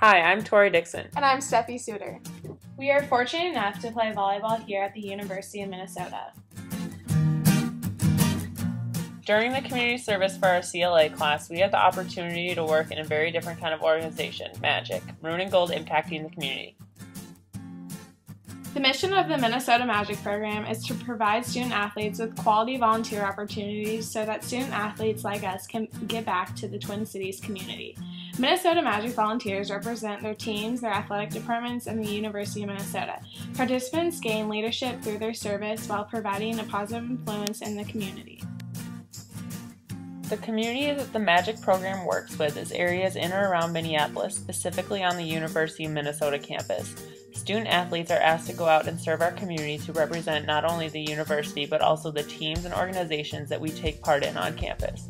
Hi, I'm Tori Dixon. And I'm Steffi Suter. We are fortunate enough to play volleyball here at the University of Minnesota. During the community service for our CLA class, we had the opportunity to work in a very different kind of organization, Magic, Maroon and Gold impacting the community. The mission of the Minnesota Magic program is to provide student athletes with quality volunteer opportunities so that student athletes like us can give back to the Twin Cities community. Minnesota Magic volunteers represent their teams, their athletic departments, and the University of Minnesota. Participants gain leadership through their service while providing a positive influence in the community. The community that the Magic program works with is areas in or around Minneapolis, specifically on the University of Minnesota campus. Student athletes are asked to go out and serve our community to represent not only the university but also the teams and organizations that we take part in on campus.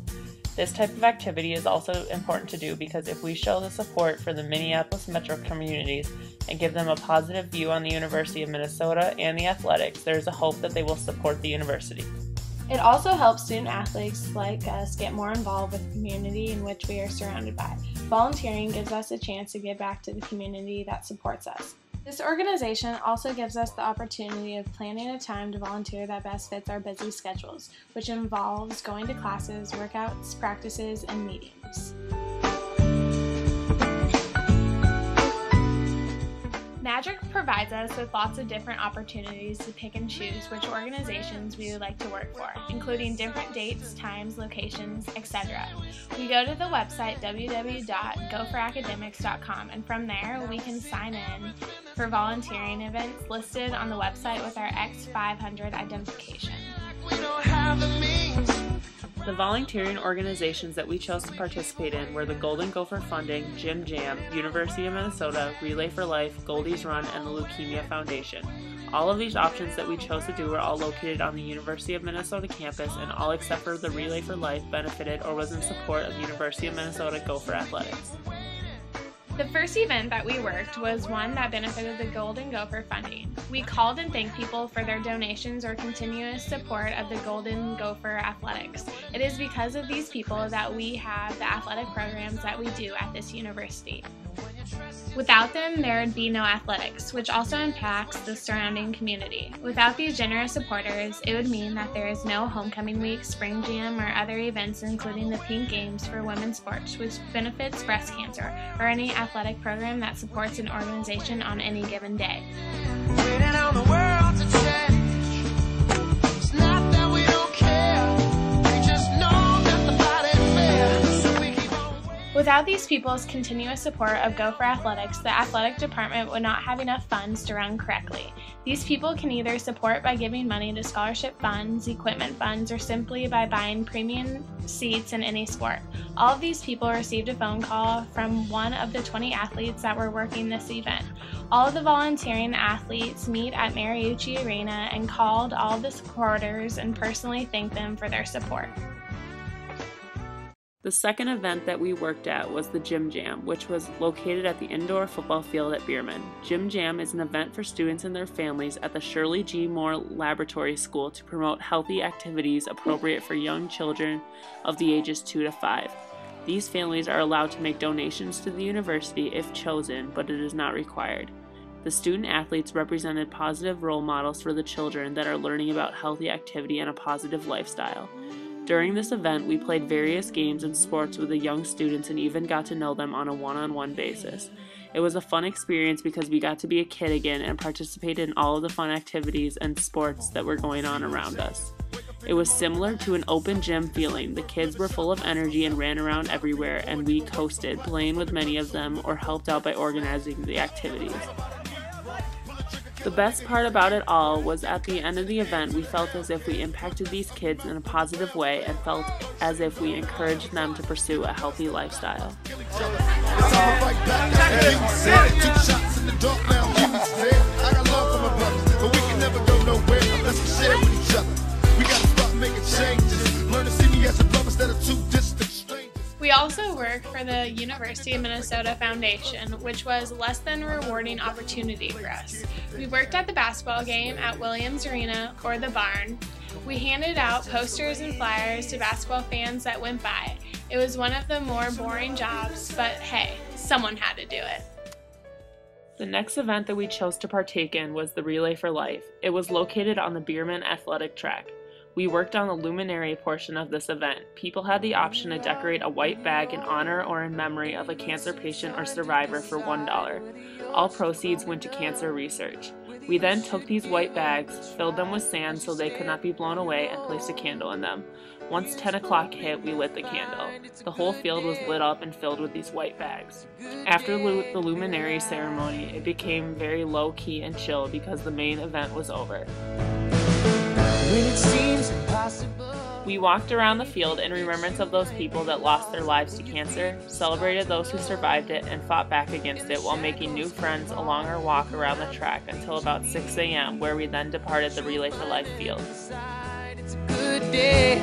This type of activity is also important to do because if we show the support for the Minneapolis metro communities and give them a positive view on the University of Minnesota and the athletics, there is a hope that they will support the university. It also helps student athletes like us get more involved with the community in which we are surrounded by. Volunteering gives us a chance to give back to the community that supports us. This organization also gives us the opportunity of planning a time to volunteer that best fits our busy schedules, which involves going to classes, workouts, practices, and meetings. Magic provides us with lots of different opportunities to pick and choose which organizations we would like to work for, including different dates, times, locations, etc. We go to the website www.gopheracademics.com, and from there we can sign in for volunteering events listed on the website with our X500 identification. The volunteering organizations that we chose to participate in were the Golden Gopher Funding, Gym Jam, University of Minnesota, Relay for Life, Goldie's Run, and the Leukemia Foundation. All of these options that we chose to do were all located on the University of Minnesota campus, and all except for the Relay for Life benefited or was in support of University of Minnesota Gopher Athletics. The first event that we worked was one that benefited the Golden Gopher Funding. We called and thanked people for their donations or continuous support of the Golden Gopher Athletics. It is because of these people that we have the athletic programs that we do at this university. Without them, there would be no athletics, which also impacts the surrounding community. Without these generous supporters, it would mean that there is no homecoming week, spring jam, or other events including the Pink Games for women's sports, which benefits breast cancer, or any athletic program that supports an organization on any given day. Without these people's continuous support of Gopher Athletics, the athletic department would not have enough funds to run correctly. These people can either support by giving money to scholarship funds, equipment funds, or simply by buying premium seats in any sport. All of these people received a phone call from one of the 20 athletes that were working this event. All of the volunteering athletes meet at Mariucci Arena and called all of the supporters and personally thanked them for their support. The second event that we worked at was the Gym Jam, which was located at the indoor football field at Bierman. Gym Jam is an event for students and their families at the Shirley G. Moore Laboratory School to promote healthy activities appropriate for young children of the ages 2 to 5. These families are allowed to make donations to the university if chosen, but it is not required. The student athletes represented positive role models for the children that are learning about healthy activity and a positive lifestyle. During this event, we played various games and sports with the young students and even got to know them on a one-on-one basis. It was a fun experience because we got to be a kid again and participate in all of the fun activities and sports that were going on around us. It was similar to an open gym feeling. The kids were full of energy and ran around everywhere, and we coasted, playing with many of them or helped out by organizing the activities. The best part about it all was at the end of the event, we felt as if we impacted these kids in a positive way and felt as if we encouraged them to pursue a healthy lifestyle. We also work for the University of Minnesota Foundation, which was a less than rewarding opportunity for us. We worked at the basketball game at Williams Arena or the Barn. We handed out posters and flyers to basketball fans that went by. It was one of the more boring jobs, but hey, someone had to do it. The next event that we chose to partake in was the Relay for Life. It was located on the Bierman Athletic Track. We worked on the luminary portion of this event. People had the option to decorate a white bag in honor or in memory of a cancer patient or survivor for $1. All proceeds went to cancer research. We then took these white bags, filled them with sand so they could not be blown away, and placed a candle in them. Once 10 o'clock hit, we lit the candle. The whole field was lit up and filled with these white bags. After the luminary ceremony, it became very low-key and chill because the main event was over. We walked around the field in remembrance of those people that lost their lives to cancer, celebrated those who survived it, and fought back against it while making new friends along our walk around the track until about 6 a.m., where we then departed the Relay for Life field. It's a good day.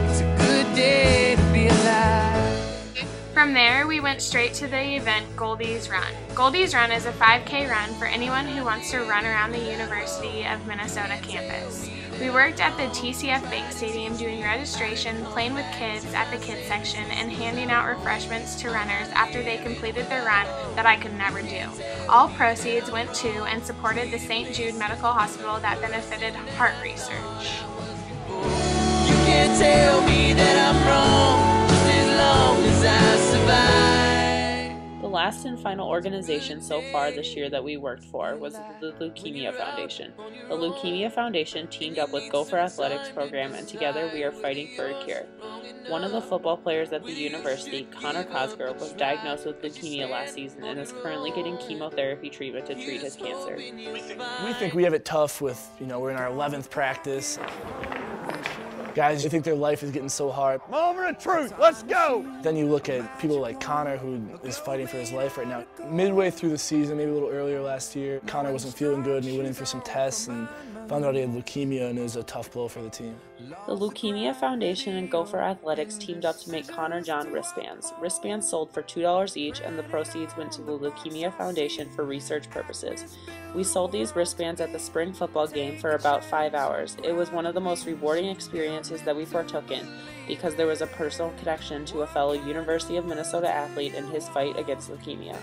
It's a good day to be alive. From there, we went straight to the event Goldie's Run. Goldie's Run is a 5K run for anyone who wants to run around the University of Minnesota campus. We worked at the TCF Bank Stadium doing registration, playing with kids at the kids section, and handing out refreshments to runners after they completed their run that I could never do. All proceeds went to and supported the St. Jude Medical Hospital that benefited heart research. You can't tell me that I'm wrong, just as long as I survive. The last and final organization so far this year that we worked for was the Leukemia Foundation. The Leukemia Foundation teamed up with Gopher Athletics program, and together we are fighting for a cure. One of the football players at the university, Connor Cosgrove, was diagnosed with leukemia last season and is currently getting chemotherapy treatment to treat his cancer. We think we have it tough with, we're in our 11th practice. Guys, they think their life is getting so hard. Moment of truth, let's go! Then you look at people like Connor, who is fighting for his life right now. Midway through the season, maybe a little earlier last year, Connor wasn't feeling good and he went in for some tests and found out he had leukemia, and it was a tough blow for the team. The Leukemia Foundation and Gopher Athletics teamed up to make Connor John wristbands. Wristbands sold for $2 each, and the proceeds went to the Leukemia Foundation for research purposes. We sold these wristbands at the spring football game for about 5 hours. It was one of the most rewarding experiences that we partook in because there was a personal connection to a fellow University of Minnesota athlete in his fight against leukemia.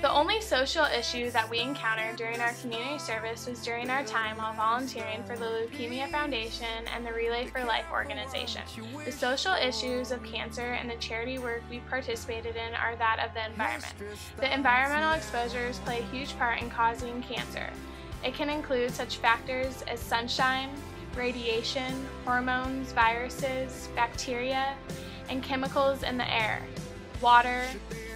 The only social issue that we encountered during our community service was during our time while volunteering for the Leukemia Foundation and the Relay for Life organization. The social issues of cancer and the charity work we participated in are that of the environment. The environmental exposures play a huge part in causing cancer. It can include such factors as sunshine, radiation, hormones, viruses, bacteria, and chemicals in the air, water,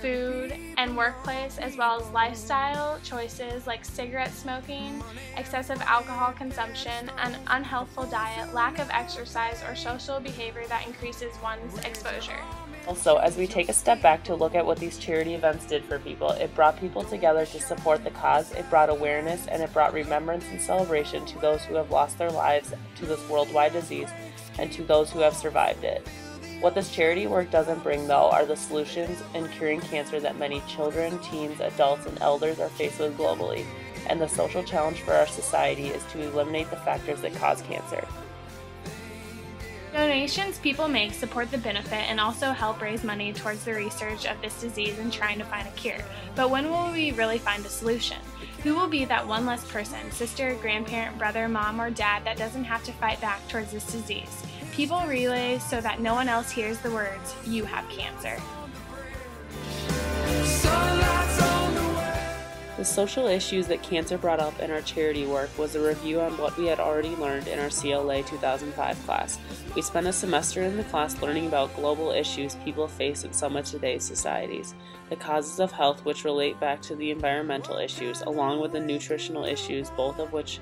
food, and workplace, as well as lifestyle choices like cigarette smoking, excessive alcohol consumption, an unhealthful diet, lack of exercise, or social behavior that increases one's exposure. Also, as we take a step back to look at what these charity events did for people, it brought people together to support the cause, it brought awareness, and it brought remembrance and celebration to those who have lost their lives to this worldwide disease and to those who have survived it. What this charity work doesn't bring, though, are the solutions in curing cancer that many children, teens, adults, and elders are faced with globally, and the social challenge for our society is to eliminate the factors that cause cancer. Donations people make support the benefit and also help raise money towards the research of this disease and trying to find a cure. But when will we really find a solution? Who will be that one less person, sister, grandparent, brother, mom, or dad that doesn't have to fight back towards this disease? People relay so that no one else hears the words, "You have cancer." The social issues that cancer brought up in our charity work was a review on what we had already learned in our CLA 2005 class. We spent a semester in the class learning about global issues people face in some of today's societies, the causes of health which relate back to the environmental issues, along with the nutritional issues, both of which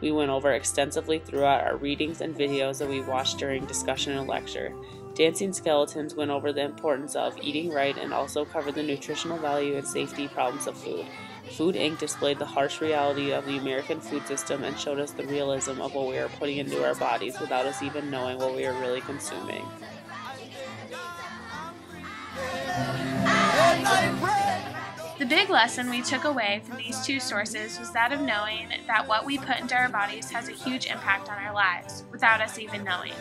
we went over extensively throughout our readings and videos that we watched during discussion and lecture. Dancing Skeletons went over the importance of eating right and also covered the nutritional value and safety problems of food. Food Inc. displayed the harsh reality of the American food system and showed us the realism of what we are putting into our bodies without us even knowing what we are really consuming. The big lesson we took away from these two sources was that of knowing that what we put into our bodies has a huge impact on our lives, without us even knowing.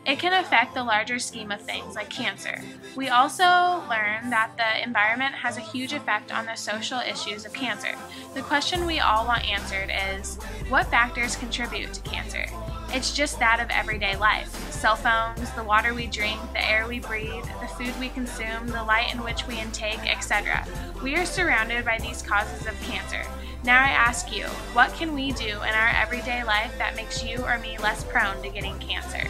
It can affect the larger scheme of things, like cancer. We also learned that the environment has a huge effect on the social issues of cancer. The question we all want answered is, what factors contribute to cancer? It's just that of everyday life. Cell phones, the water we drink, the air we breathe, the food we consume, the light in which we intake, etc. We are surrounded by these causes of cancer. Now I ask you, what can we do in our everyday life that makes you or me less prone to getting cancer?